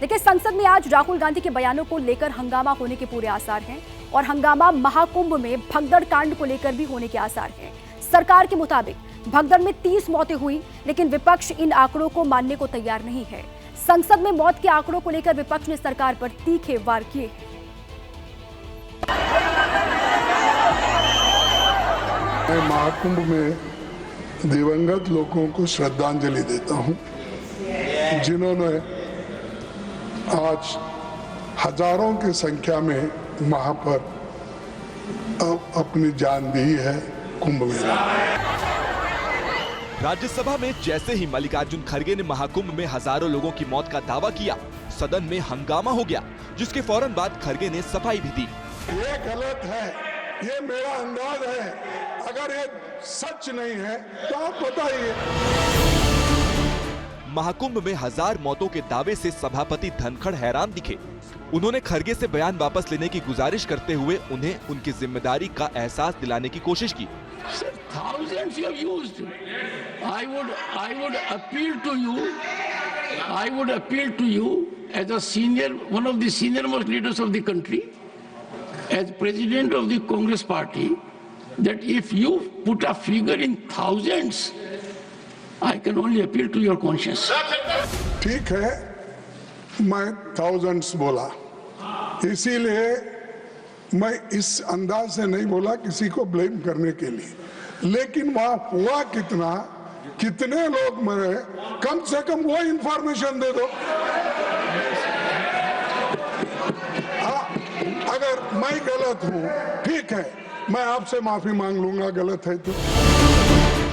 देखिए, संसद में आज राहुल गांधी के बयानों को लेकर हंगामा होने के पूरे आसार हैं और हंगामा महाकुंभ में भगदड़ कांड को लेकर भी होने के आसार हैं। सरकार के मुताबिक भगदड़ में 30 मौतें हुई, लेकिन विपक्ष इन आंकड़ों को मानने को तैयार नहीं है। संसद में मौत के आंकड़ों को लेकर विपक्ष ने सरकार पर तीखे वार किए। मैं महाकुंभ में दिवंगत लोगों को श्रद्धांजलि देता हूं, जिन्होंने आज हजारों की संख्या में वहां पर अपनी जान दी है कुंभ मेला। राज्यसभा में जैसे ही मल्लिकार्जुन खड़गे ने महाकुंभ में हजारों लोगों की मौत का दावा किया, सदन में हंगामा हो गया, जिसके फौरन बाद खड़गे ने सफाई भी दी। ये गलत है, ये मेरा अंदाज है, अगर ये सच नहीं है तो आप बताइए। महाकुंभ में 1000 मौतों के दावे से सभापति धनखड़ हैरान दिखे। उन्होंने खड़गे से बयान वापस लेने की गुजारिश करते हुए उन्हें उनकी जिम्मेदारी का एहसास दिलाने की कोशिश की। Thousands you have used. I would appeal to you as a senior, one of the senior most leaders of the country, as president of the Congress party, that if you put a figure in thousands, I can only appeal to your conscience. ठीक है, मैं thousands बोला, इसीलिए मैं इस अंदाज से नहीं बोला किसी को ब्लेम करने के लिए, लेकिन वहां हुआ कितना, कितने लोग मरे, कम से कम वो इंफॉर्मेशन दे दो। अगर मैं गलत हूं, ठीक है, मैं आपसे माफी मांग लूंगा गलत है तो।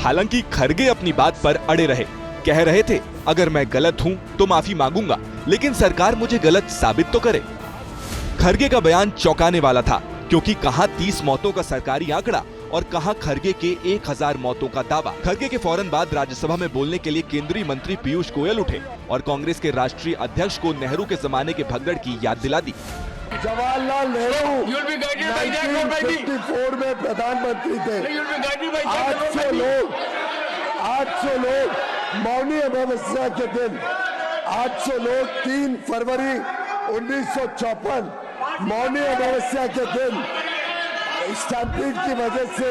हालांकि खड़गे अपनी बात पर अड़े रहे, कह रहे थे अगर मैं गलत हूं तो माफी मांगूंगा, लेकिन सरकार मुझे गलत साबित तो करे। खड़गे का बयान चौंकाने वाला था, क्योंकि कहां 30 मौतों का सरकारी आंकड़ा और कहां खड़गे के 1000 मौतों का दावा। खड़गे के फौरन बाद राज्यसभा में बोलने के लिए केंद्रीय मंत्री पीयूष गोयल उठे और कांग्रेस के राष्ट्रीय अध्यक्ष को नेहरू के जमाने के भगदड़ की याद दिला दी। जवाहरलाल नेहरू 1954 में प्रधानमंत्री थे। 800 लोग मौनी अमावस्या के दिन, 800 लोग 3 फरवरी 1954 मौनी अमावस्या के दिन स्टैम्पीड की वजह से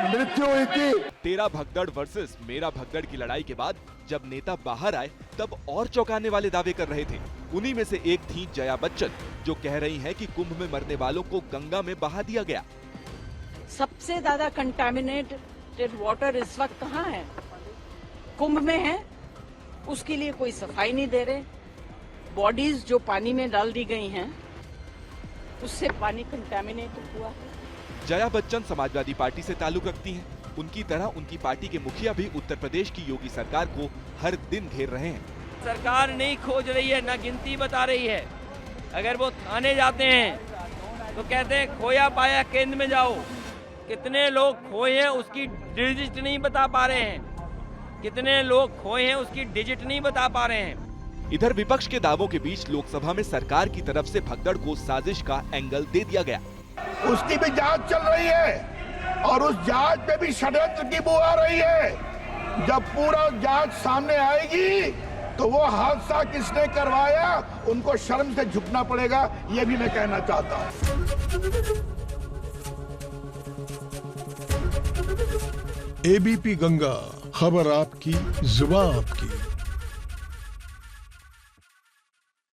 मृत्यु हुई थी। तेरा भगदड़ वर्सेस मेरा भगदड़ की लड़ाई के बाद जब नेता बाहर आए तब और चौंकाने वाले दावे कर रहे थे। उन्हीं में से एक थी जया बच्चन, जो कह रही हैं कि कुंभ में मरने वालों को गंगा में बहा दिया गया। सबसे ज्यादा कंटामिनेटेड वाटर इस वक्त कहाँ है? कुंभ में है। उसके लिए कोई सफाई नहीं दे रहे। बॉडीज जो पानी में डाल दी गई हैं, उससे पानी कंटामिनेटेड हुआ है। जया बच्चन समाजवादी पार्टी से ताल्लुक रखती हैं। उनकी तरह उनकी पार्टी के मुखिया भी उत्तर प्रदेश की योगी सरकार को हर दिन घेर रहे हैं। सरकार नहीं खोज रही है, न गिनती बता रही है। अगर वो थाने जाते हैं तो कहते हैं खोया पाया केंद्र में जाओ। कितने लोग खोए हैं उसकी डिजिट नहीं बता पा रहे हैं। कितने लोग खोए हैं उसकी डिजिट नहीं बता पा रहे हैं। इधर विपक्ष के दावों के बीच लोकसभा में सरकार की तरफ से भगदड़ को साजिश का एंगल दे दिया गया। उसकी भी जांच चल रही है और उस जांच पे भी षड्यंत्र की बू आ रही है। जब पूरा जांच सामने आएगी तो वो हादसा किसने करवाया उनको शर्म से झुकना पड़ेगा, ये भी मैं कहना चाहता हूँ। एबीपी गंगा, खबर आपकी, जुबान आपकी।